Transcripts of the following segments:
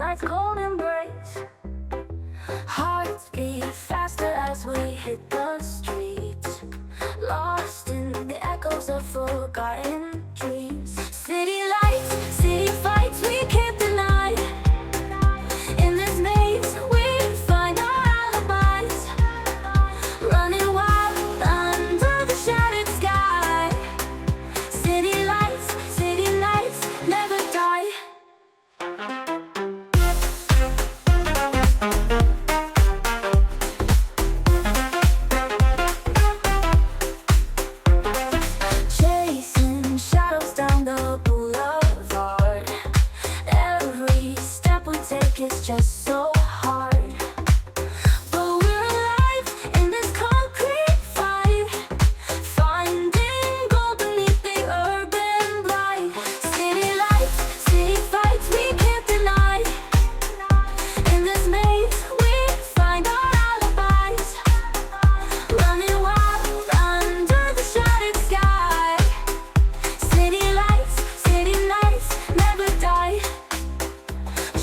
night's cold embrace. Hearts beat faster as we hit the streets, lost in the echoes of forgotten dreams. City lights, city fights, we can't deny. In this maze, we find our alibis, running wild under the shattered sky. City lights, never die. Chasing shadows down the boulevard. Every step we take is just so hard. But we're alive in this concrete fight, finding gold beneath the urban blight. City lights, city fights, we can't deny. In this maze, we find our alibis, running wild under the shattered sky. City lights, never die.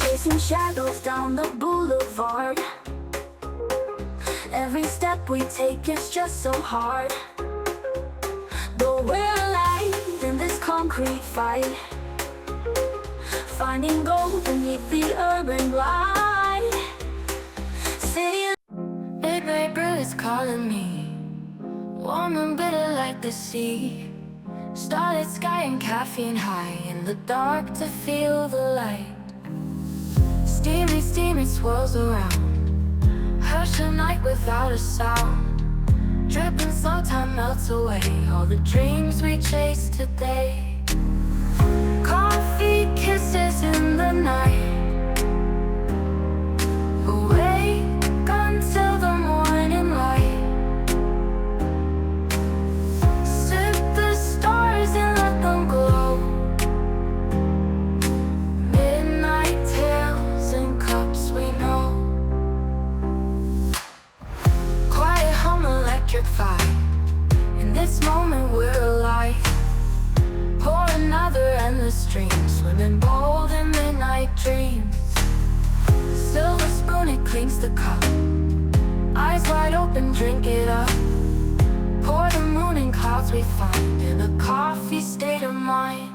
Chasing shadows down the boulevard. Every step we take is just so hard. Though we're alive in this concrete fight, finding gold beneath the urban light. City. Big neighbor is calling me, warm and bitter like the sea. Starlit sky and caffeine high, in the dark to feel the light. Steamy swirls around, hush the night without a sound. Dripping slow, time melts away all the dreams we chased today. Coffee kisses in the night, awake until the morning light. Sip the stars and let them glow. Midnight tales and cups we know. Quiet home, electric fire. In this moment we're alive. Pour another endless stream, swimming bold in midnight dreams. Silver spoon, it cleans the cup. Eyes wide open, drink it up. Pour the moon and clouds we find in a coffee state of mind.